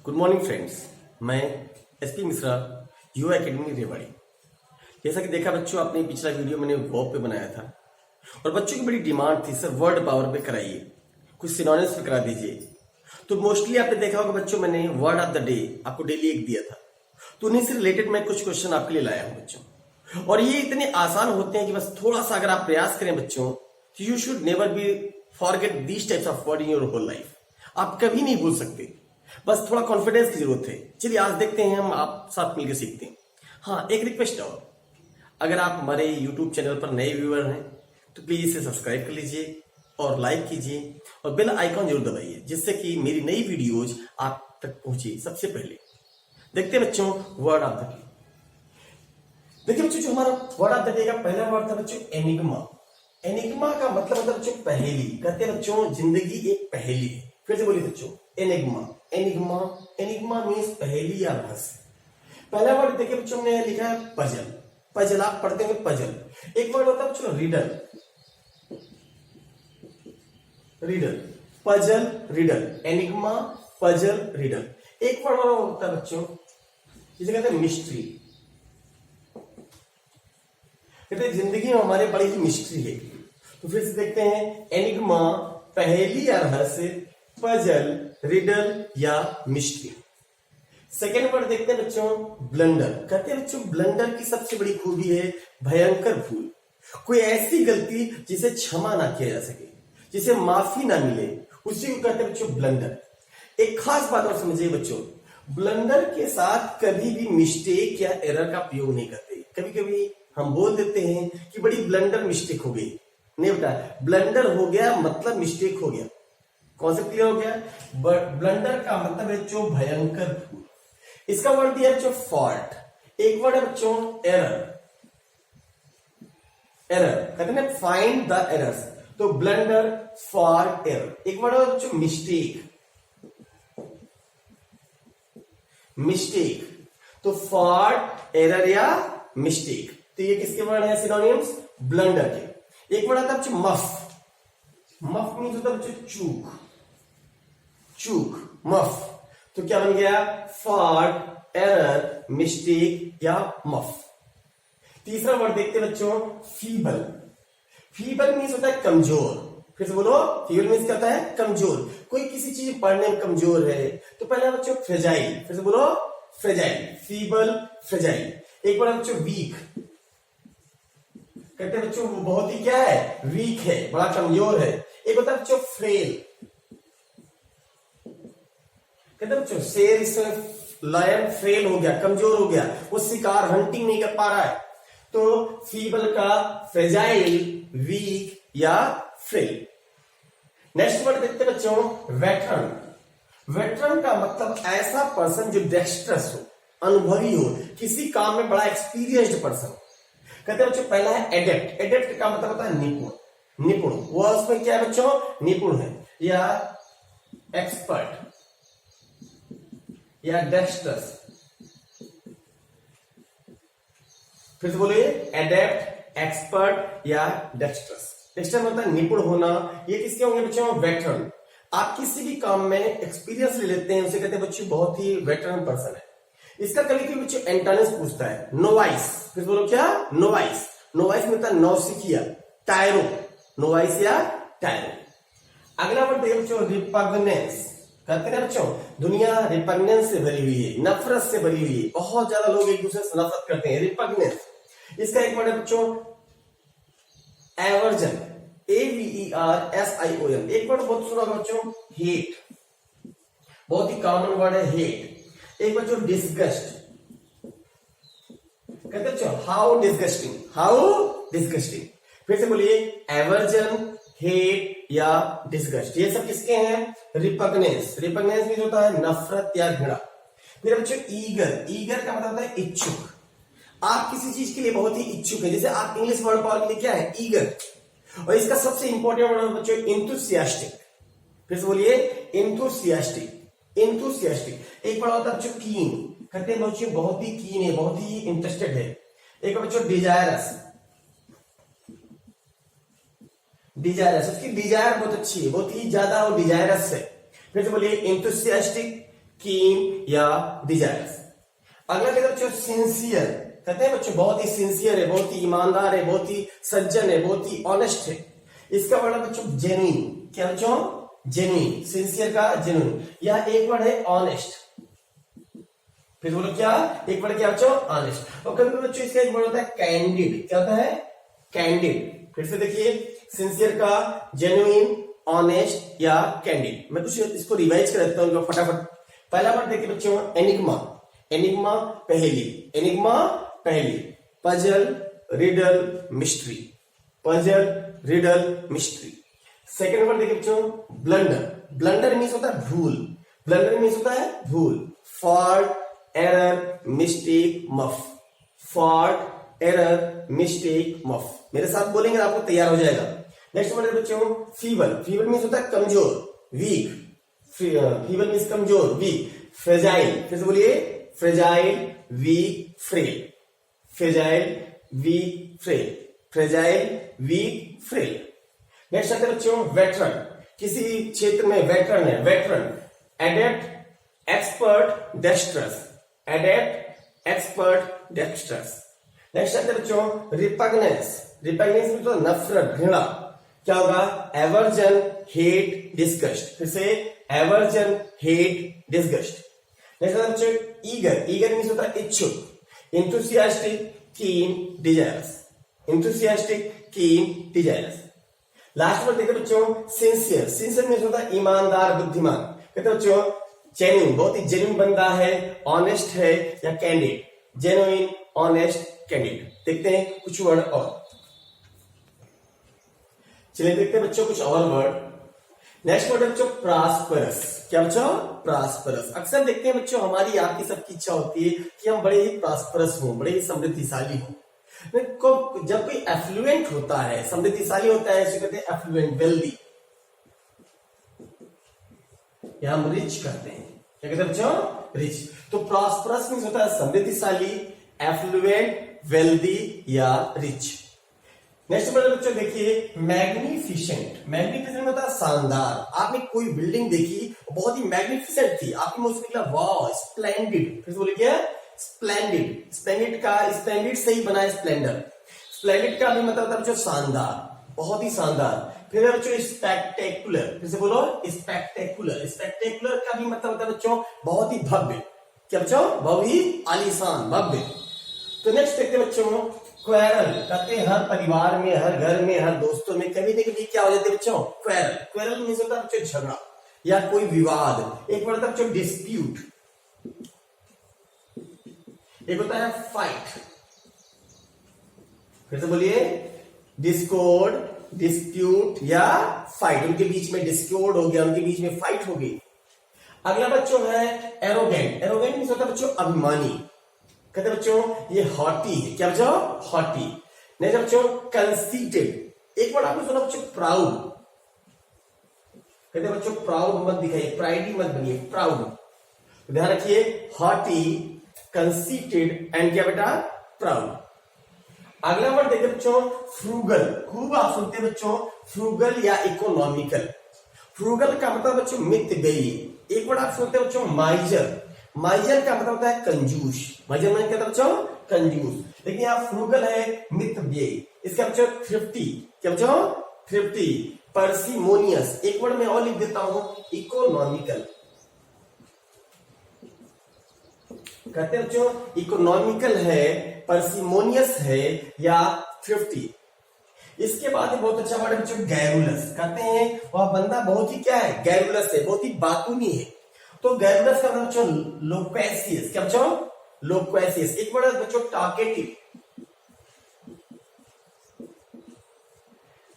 Good morning friends. मैं SP Mishra, युवा academy Rewari. जैसा कि देखा बच्चों, आपने पिछला वीडियो मैंने वर्ब पे बनाया था और बच्चों की बड़ी डिमांड थी, सर वर्ड पावर पे कराइए, कुछ सिनोनिम्स पे करा दीजिए। तो मोस्टली आपने देखा होगा बच्चों, मैंने वर्ड ऑफ द डे आपको डेली एक दिया था, तो उन्हीं से रिलेटेड मैं कुछ क्वेश्चन आपके लिए लाया हूं बच्चों। और ये इतने आसान होते हैं कि बस थोड़ा सा अगर आप प्रयास करें बच्चों, तो you should never be forget these types of word in your whole life. आप कभी नहीं भूल सकते, बस थोड़ा कॉन्फिडेंस की जरूरत है। चलिए आज देखते हैं, हम आप साथ मिलकर सीखते हैं। हाँ, एक रिक्वेस्ट और, अगर आप हमारे यूट्यूब चैनल पर नए व्यूअर हैं तो प्लीज इसे सब्सक्राइब कर लीजिए और लाइक कीजिए और बेल आइकॉन जरूर दबाइए, जिससे कि मेरी नई वीडियोज आप तक पहुंचे सबसे पहले। देखते हैं बच्चों वर्ड ऑफ द डे। देखिए बच्चों, जो हमारा वर्ड ऑफ द डे का पहला वर्ड था बच्चों एनिग्मा। एनिग्मा का मतलब होता है बच्चों पहेली। कहते हैं बच्चों जिंदगी एक पहेली है। फिर से बोलिए बच्चों, एनिग्मा। एनिग्मा एनिग्मा मीन्स पहेली या रहस्य। पहला वर्ड देखिए बच्चों, हमने लिखा है पजल। पजल आप पढ़ते हैं पजल। एक वर्ड होता है बच्चों riddle. Riddle, puzzle, riddle, enigma, puzzle, riddle. एक वर्ड और होता है बच्चों जिसे कहते हैं मिस्ट्री। कहते हैं जिंदगी में हमारे बड़ी ही मिस्ट्री है। तो फिर से देखते हैं, एनिग्मा पहेली या रहस्य, पजल, रिडल या मिस्ट्री। सेकेंड वर्ड देखते हैं बच्चों ब्लंडर। कहते हैं बच्चों ब्लंडर की सबसे बड़ी खूबी है भयंकर भूल। कोई ऐसी गलती जिसे क्षमा ना किया जा सके, जिसे माफी ना मिले, उसी को कहते हैं बच्चों ब्लंडर। एक खास बात और समझिए बच्चों, ब्लंडर के साथ कभी भी मिस्टेक या एरर का प्रयोग नहीं करते। कभी कभी हम बोल देते हैं कि बड़ी ब्लंडर मिस्टेक हो गई। नहीं बेटा, ब्लंडर हो गया मतलब मिस्टेक हो गया। कॉन्सेप्ट क्लियर हो गया। ब्लंडर का मतलब है बच्चों भयंकर भूल। इसका वर्ड दिया बच्चों फॉल्ट। एक वर्ड है बच्चों एरर। एरर कहते हैं फाइंड द एरर्स, तो ब्लंडर, फॉल्ट, एरर। एक वर्ड है बच्चों मिस्टेक। मिस्टेक तो फॉल्ट, एरर या मिस्टेक। तो ये किसके वर्ड है सिनोनिम्स? ब्लंडर के। एक वर्ड आता है बच्चों मफ। मफ मीन्स होता है बच्चों चूक। चूक, मफ। तो क्या बन गया? फॉल्ट, एरर, मिस्टेक या मफ। तीसरा वर्ड देखते हैं बच्चों फीबल। फीबल मीन्स होता है कमजोर। फिर से बोलो, फीबल मीन्स क्या होता है? कमजोर। कोई किसी चीज पढ़ने में कमजोर है तो पहले बच्चों फ्रेजाइल। फिर से बोलो फ्रेजाइल, फीबल, फ्रेजाइल। एक वर्ड बच्चों वीक। कहते हैं बच्चों वो बहुत ही क्या है? वीक है, बड़ा कमजोर है। एक होता है बच्चों फ्रेल। कहते हैं बच्चों शेर, इसमें लायन फ्रेल हो गया, कमजोर हो गया, वो शिकार हंटिंग नहीं कर पा रहा है। तो फीबल का फ्रेजाइल, वीक या फ्रेल। नेक्स्ट वर्ड देखते हैं बच्चों वेटरन। वेटरन का मतलब ऐसा पर्सन जो डेक्स्ट्रस हो, अनुभवी हो, किसी काम में बड़ा एक्सपीरियंस्ड पर्सन। कहते हैं बच्चों पहला है एडेप्ट। एडेप्ट का मतलब होता है निपुण। निपुण वो उसमें क्या है बच्चों? निपुण है या एक्सपर्ट या डेक्स्ट्रस। फिर से बोलिए एडेप्ट, एक्सपर्ट या डेक्स्ट्रस। डेक्स्ट्रस मतलब निपुण होना। ये किसके होंगे बच्चों? वेटरन। आप किसी भी काम में एक्सपीरियंस ले लेते हैं, उसे कहते हैं बच्चों बहुत ही वेटरन पर्सन है। इसका कभी कभी बच्चों एंटोनिम्स पूछता है, नोवाइस। फिर बोलो क्या? नोवाइस। नोवाइस में होता है नौसिखिया, टायरो। नोवाइस या टायरो। अगला वर्ड देखिए बच्चों रिपग्नेंस। कहते हैं बच्चों दुनिया रिपग्नेंस से भरी हुई है, नफरत से भरी हुई है। बहुत ज्यादा लोग एक दूसरे से नफरत करते हैं, रिपग्नेंस। इसका एक वर्ड है बच्चों एवर्जन। AVERSION। एक वर्ड बहुत सुना होगा बच्चों हेट। बहुत ही कॉमन वर्ड है हेट। एक बच्चों डिस्गस्ट। कहते बच्चों हाउ डिस्गस्टिंग, हाउ डिस्गस्टिंग। फिर से बोलिए एवर्जन, हेट या डिस्गस्ट। ये सब किसके हैं? रिपग्नेंस। रिपग्नेंस में होता है नफरत या घृणा। फिर बच्चों ईगर। ईगर का मतलब होता है इच्छुक। आप किसी चीज के लिए बहुत ही इच्छुक है, जैसे आप इंग्लिश वर्ड पावर के लिए क्या है? ईगर। और इसका सबसे इंपॉर्टेंट वर्ड है बच्चों इंथुसियास्टिक। फिर से बोलिए इंथुसियास्टिक। इंथुसियास्टिक। एक वर्ड होता है बच्चों कीन। कहते हैं बच्चों बहुत ही कीन है, बहुत ही इंटरेस्टेड है। एक बच्चों डिजायरस। डिजायरस, उसकी डिजायर बहुत अच्छी है, बहुत ही ज्यादा वो डिजायरस है। फिर से बोलिए एंथुसियास्टिक, कीन या डिजायर्स। अगला देखो बच्चों सिंसियर, कहते हैं बच्चों बहुत ही सिंसियर है, बहुत ही ईमानदार है, बहुत ही सज्जन है, बहुत ही ऑनेस्ट है। इसका वर्ड है बच्चों जेन्युइन। क्या बच्चों? जेन्युइन। सिंसियर का जेन्युइन। या एक वर्ड है ऑनेस्ट। फिर बोलो क्या? एक वर्ड क्या बच्चों? ऑनेस्ट। और कभी बच्चों इसका एक वर्ड होता है कैंडिड। क्या होता है? कैंडिड। फिर से देखिए, सिंसियर का जेन्युइन, ऑनेस्ट या कैंडिड। मैं कुछ इसको रिवाइज कर देता हूँ फटाफट। पहला वर्ड देखिए बच्चों एनिग्मा। एनिग्मा पहेली। एनिग्मा पहेली। Puzzle, riddle, mystery. Puzzle, riddle, mystery. Second word देखिए बच्चों ब्लंडर। ब्लंडर मीन्स होता है भूल। ब्लंडर मीन्स होता है भूल। Fault, error, mistake, muff. Fault, error, mistake, muff. मेरे साथ बोलेंगे आपको तैयार हो जाएगा। नेक्स्ट वर्ड है बच्चों फीबल। फीबल मीन्स होता है कमजोर, वीक। फीबल मीन्स कमजोर, वीक। फ्रेजाइल, फिर से बोलिए fragile, weak, frail. Fragile, weak, frail. Fragile, weak, frail. Next आता है बच्चों वेटरन। किसी क्षेत्र में वेटरन है, veteran. Adept, expert, dexterous. Adept, expert, dexterous. Next आता है बच्चों रिपग्नेंस। रिपग्नेंस में तो नफरत, घृणा। क्या होगा? Aversion, hate, disgust. फिर से एवर्जन, हेट, डिस्गस्ट। नेक्स्ट आता है बच्चों ईगर। ईगर मीन्स होता है इच्छुक। इंथुसियास्टिक, कीन, डिजायरस। इंथुसियास्टिक, कीन, डिजायरस। लास्ट वर्ड देखिए बच्चों सिंसियर। सिंसियर मीन्स होता है ईमानदार, बुद्धिमान। कहते हैं बच्चों जेन्युइन, बहुत ही जेन्युइन बंदा है, ऑनेस्ट है या कैंडिड। Genuine, honest, candid. देखते हैं कुछ वर्ड और। चलिए देखते हैं बच्चों कुछ और वर्ड। नेक्स्ट वर्ड है बच्चों प्रॉस्परस। क्या बच्चों? प्रॉस्परस। अक्सर देखते हैं बच्चों हमारी आपकी सबकी इच्छा होती है कि हम बड़े ही प्रॉस्परस हों, बड़े ही समृद्धिशाली हों। जब कोई एफ्लुएंट होता है, समृद्धिशाली होता है, इसे कहते हैं एफ्लुएंट, वेल्दी। या हम रिच करते हैं। क्या कहते हैं बच्चों? रिच। तो प्रॉस्परस मीन्स होता है समृद्धिशाली, एफ्लुएंट, वेल्दी या रिच। नेक्स्ट वर्ड बच्चों देखिए मैग्निफिसेंट। मैग्निफिसेंट होता है शानदार। आपने कोई बिल्डिंग देखी बहुत ही मैग्निफिसेंट थी, आपके मुंह से निकला वाह स्प्लेंडिड। फिर बोले क्या? स्प्लेंडिड। स्प्लेंडिड का स्प्लेंडिड से ही बना है स्प्लेंडर। स्प्लेंडिड का भी मतलब होता है बच्चों शानदार, बहुत ही शानदार। फिर बच्चों स्पेक्टेकुलर। फिर से बोलो स्पेक्टेकुलर। स्पेक्टेकुलर का भी मतलब होता है बच्चों बहुत ही भव्य। क्या बच्चों? बहुत ही आलीशान, भव्य। तो नेक्स्ट देखते हैं बच्चों क्वेरल। कहते हैं हर परिवार में, हर घर में, हर दोस्तों में कभी ना कभी क्या हो जाते हैं बच्चों? क्वेरल। क्वेरल मीन्स होता है बच्चों झगड़ा या कोई विवाद। एक वर्ड होता है बच्चों डिस्प्यूट। एक होता है फाइट। फिर से बोलिए डिस्कॉर्ड, डिस्प्यूट या फाइट। उनके बीच में डिस्कॉर्ड हो गया, उनके बीच में फाइट हो गई। अगला बच्चों है एरोगेंट। एरोगेंट मीन्स होता है बच्चों अभिमानी। कहते हैं बच्चों ये हॉटी है। क्या बच्चों? हॉटी। नहीं बच्चों कंसीटेड। एक वर्ड आपने सुना बच्चों प्राउड। कहते हैं बच्चों प्राउड मत दिखाइए, प्राइडी मत बनिए, प्राउड। तो ध्यान रखिए हॉटी, कंसीटेड एंड क्या बेटा? प्राउड। अगला वर्ड देखिए बच्चों फ्रूगल। खूब आप सुनते हैं बच्चों फ्रूगल या इकोनॉमिकल। फ्रूगल का मतलब बच्चों मितव्ययी। एक वर्ड आप सुनते हैं बच्चों माइजर। माइजर का मतलब होता है कंजूस। माइजर मतलब क्या बच्चों? कंजूस। लेकिन यहाँ फ्रूगल है मितव्ययी। इसका बच्चों थ्रिफ्टी। क्या बच्चों? थ्रिफ्टी। पर्सिमोनियस। एक वर्ड में और लिख देता हूं इकोनॉमिकल। कहते हैं बच्चों इकोनॉमिकल है, पर्सिमोनियस है या थ्रिफ्टी। इसके बाद बहुत अच्छा वर्ड है बच्चों गैरुलस। कहते हैं वह बंदा बहुत ही क्या है? गैरुलस है, बहुत ही बातूनी है। तो गैरुलस का मतलब बच्चों लोक्वेसियस। क्या बच्चों? लोक्वेसियस। एक वर्ड है बच्चों टॉकेटिव।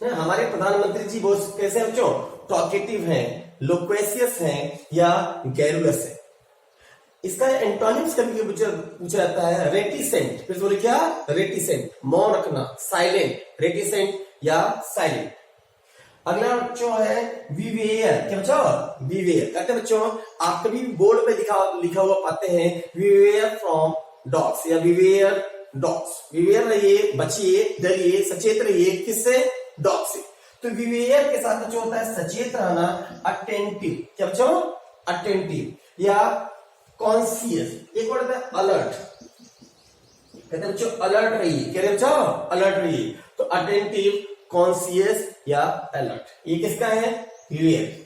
हमारे प्रधानमंत्री जी बहुत कैसे हैं बच्चों? टॉकेटिव हैं, लोक्वेसियस हैं या गैरुलस है। इसका एंटोनिम्स कभी पूछा जाता है रेटिसेंट। फिर बोले क्या? रेटिसेंट, मौन रखना, साइलेंट। रेटिसेंट या साइलेंट। अगला बच्चों है विवेयर। क्या बच्चों? विवेयर। कहते हैं बच्चों आप कभी बोर्ड में लिखा हुआ पाते हैं विवेयर फ्रॉम डॉग्स या विवेयर डॉग्स। विवेयर रहिए, बचिए, डरिए, सचेत रहिए। किससे? डॉग से। तो विवेयर के साथ बच्चों होता है सचेत रहना, अटेंटिव। क्या बच्चों? अटेंटिव। या कॉन्सियस। एक वर्ड होता है अलर्ट, कहते हैं बच्चों अलर्ट रहिए, कह रहे बच्चों अलर्ट रहिए। तो अटेंटिव, कॉन्सियस या अलर्ट, ये किसका है? विवेक।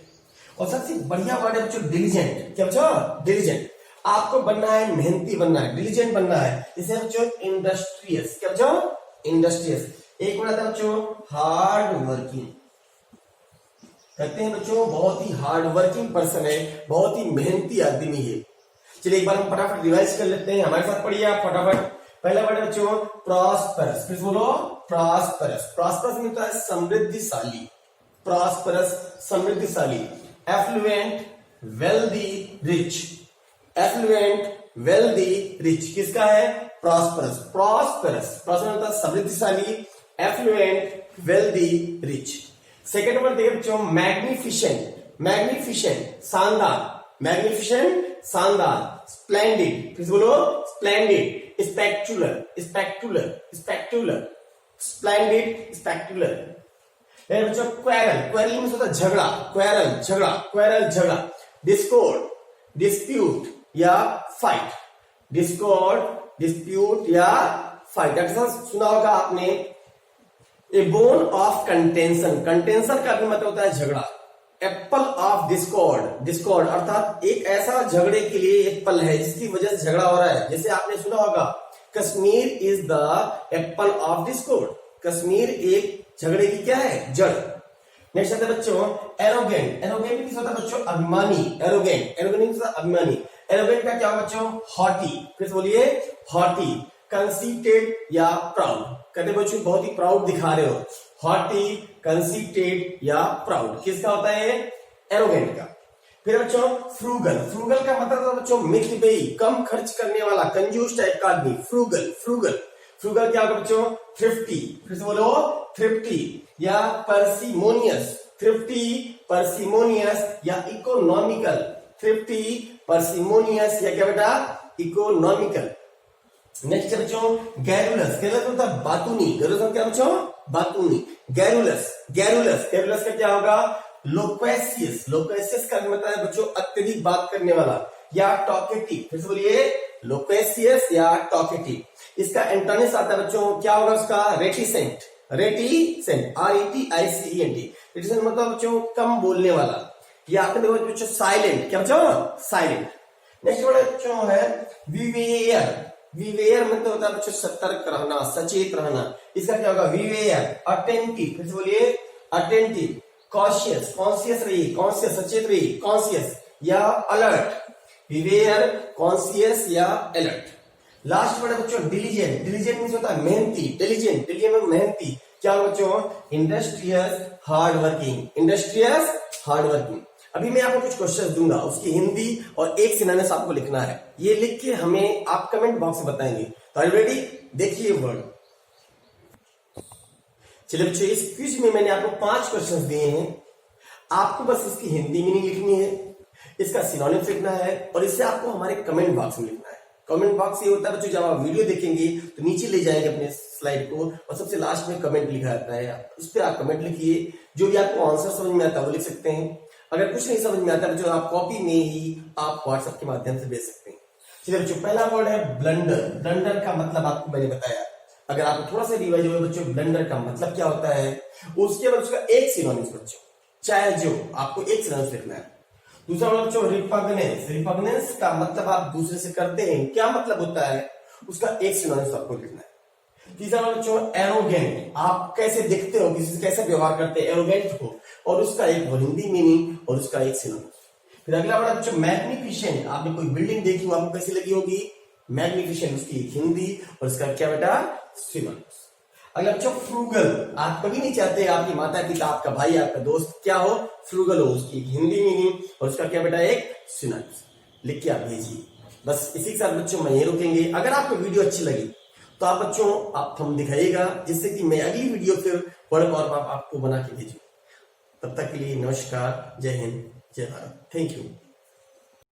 और सबसे बढ़िया वर्ड है बच्चों डिलीजेंट। क्या बच्चों? डिलीजेंट। आपको बनना है, मेहनती बनना है, डिलीजेंट बनना है। इसे बच्चों इंडस्ट्रियस। क्या बच्चों? इंडस्ट्रियस। एक वर्ड आता है बच्चों हार्ड वर्किंग, कहते हैं बच्चों बहुत ही हार्ड वर्किंग पर्सन है, बहुत ही मेहनती आदमी है। चलिए एक बार हम फटाफट रिवाइज कर लेते हैं, हमारे साथ पढ़िए आप फटाफट। पहला वर्ड है बच्चों प्रॉस्परस, फिर बोलो प्रॉस्परस। प्रॉस्परस मिलता है समृद्धिशाली, प्रॉस्परस समृद्धिशाली। Affluent, wealthy, rich. Affluent, wealthy, rich किसका है? प्रॉस्परस। प्रॉस्परस प्रॉस्परस मिलता है समृद्धिशाली, affluent, wealthy, rich. Second word देखिए बच्चों मैग्निफिशेंट, मैग्निफिशेंट शानदार, मैग्निफिशेंट शानदार। स्प्लेंडिड, फिर बोलो स्प्लेंडिड। स्पेक्टुलर, स्पेक्टुलर, स्पेक्टुलर। स्प्लेंडिड, स्पेक्टुलर। बच्चों क्वेरल, क्वेरल में होता है झगड़ा, क्वेरल झगड़ा, क्वेरल झगड़ा। डिस्कॉर्ड, डिस्प्यूट या फाइट, डिस्कॉर्ड, डिस्प्यूट या फाइट। अक्सर सुना होगा आपने ए बोन ऑफ कंटेंशन, कंटेंशन का भी मतलब होता है झगड़ा। एप्पल ऑफ डिस्कॉर्ड, डिस्कॉर्ड अर्थात एक ऐसा झगड़े के लिए एक पल है जिसकी वजह से झगड़ा हो रहा है। जैसे आपने सुना होगा Kashmir is the Apple of Discord, Kashmir एक झगड़े की क्या है? जड़। नेक्स्ट आता है बच्चों एरोगेंट, एरोगेंट मींस होता है बच्चों अभिमानी, एरोगेंट, एरोगेंट मींस अभिमानी। एरोगेंट का क्या होगा बच्चों? हॉटी, फिर बोलिए हॉटी। कंसीटेड या प्राउड, कहते बच्चों बहुत ही प्राउड दिखा रहे हो। हॉटी, कंसीटेड या प्राउड किसका होता है? एरोगेंट का। फिर बच्चों फ्रूगल, फ्रूगल का मतलब होता है बच्चों मितव्ययी, कम खर्च करने वाला, कंजूस टाइप का आदमी। Frugal, frugal. फ्रूगल क्या होगा बच्चों? थ्रिफ्टी, फिर से बोलो थ्रिफ्टी या पर्सिमोनियस, थ्रिफ्टी, पर्सिमोनियस या इकोनॉमिकल। थ्रिफ्टी, पर्सिमोनियस या क्या बेटा? इकोनॉमिकल। नेक्स्ट बच्चों गैरुलस, गैरुलस मतलब बातूनी, गैरुलस क्या बच्चों? बातूनी। गैरुलस, गैरुलस, गैरुलस का क्या होगा? लोक्वेसियस, लोक्वेसियस का मतलब है बच्चों अत्यधिक बात करने वाला या टॉकेटिव, फिर से बोलिए लोक्वेसियस या टॉकेटिव। इसका एंटोनिम्स आता है बच्चों क्या होगा उसका? Reticent, reticent, RETICENT। रेटिसेंट मतलब बच्चों कम बोलने वाला। या आपने देखो बच्चों साइलेंट, क्या बच्चों? साइलेंट। नेक्स्ट वर्ड बच्चों है विवेयर, विवेयर मतलब होता है बच्चों सतर्क रहना, सचेत रहना। इसका क्या होगा? विवेयर। अटेंटिव, फिर से बोलिए अटेंटिव। कॉन्शियस, कॉन्शियस रहिए, कॉन्शियस सचेत रहिए, कॉन्शियस या अलर्ट। विवेयर, कॉन्शियस या अलर्ट। लास्ट वर्ड है बच्चों डिलीजेंट, डिलीजेंट मींस होता है मेहनती, डिलीजेंट, डिलीजेंट में मेहनती। क्या होगा बच्चों? Industrious, hard working, industrious, hard working. अभी मैं आपको कुछ क्वेश्चंस दूंगा, उसकी हिंदी और एक सिनोनिम्स आपको लिखना है। ये लिख के हमें आप कमेंट बॉक्स में बताएंगे। तो ऑलरेडी देखिए वर्ड। चलिए बच्चों इस क्विज में मैंने आपको 5 क्वेश्चंस दिए हैं, आपको बस इसकी हिंदी मीनिंग लिखनी है, इसका सिनोनिम्स लिखना है और इसे आपको हमारे कमेंट बॉक्स में लिखना है। कमेंट बॉक्स ये होता है बच्चों जब आप वीडियो देखेंगे तो नीचे ले जाएंगे अपने स्लाइड को और सबसे लास्ट में कमेंट लिखा जाता है, उस पर आप कमेंट लिखिए। जो भी आपको आंसर समझ में आता है वो लिख सकते हैं। अगर कुछ नहीं समझ में आता बच्चों आप कॉपी में ही आप व्हाट्सएप के माध्यम से भेज सकते हैं। चलिए बच्चों पहला वर्ड है ब्लंडर। ब्लंडर का मतलब आपको मैंने बताया, अगर आपको थोड़ा सा रिवाइज हो बच्चों ब्लंडर का मतलब क्या होता है, उसके बाद उसका एक सिनोनिम्स बच्चों चाहे जो आपको एक सिनोनिम्स लिखना है। दूसरा वर्ड बच्चों रिपग्नेंस, रिपग्नेंस का मतलब आप दूसरे से करते हैं, क्या मतलब होता है उसका एक सिनोनिम्स आपको लिखना है। तीसरा वर्ड बच्चों एरोगेंट, आप कैसे दिखते हो, किसी से कैसे व्यवहार करते हैं, एरोगेंट हो, और उसका एक हिंदी मीनिंग और उसका एक सिनोनिम्स। फिर अगला वर्ड बच्चों मैग्निफिसेंट, आपने कोई बिल्डिंग देखी हो आपको कैसी लगी होगी? मैग्निफिसेंट, उसकी एक हिंदी और उसका क्या बेटा? सिनोनिम्स। अगला बच्चों फ्रूगल, आप कभी नहीं चाहते आपकी माता पिता, आपका भाई, आपका दोस्त क्या हो? फ्रूगल हो, उसकी हिंदी मीनिंग और उसका क्या बेटा? एक सिनोनिम्स। लिख के आप भेजिए। बस इसी के साथ बच्चों मैं ये रुकेंगे। अगर आपको वीडियो अच्छी लगी तो आप बच्चों आप थंब दिखाइएगा, जिससे कि मैं अगली वीडियो फिर वर्ड और आपको बना के भेजूं। तब तक के लिए नमस्कार, जय हिंद, जय भारत, थैंक यू।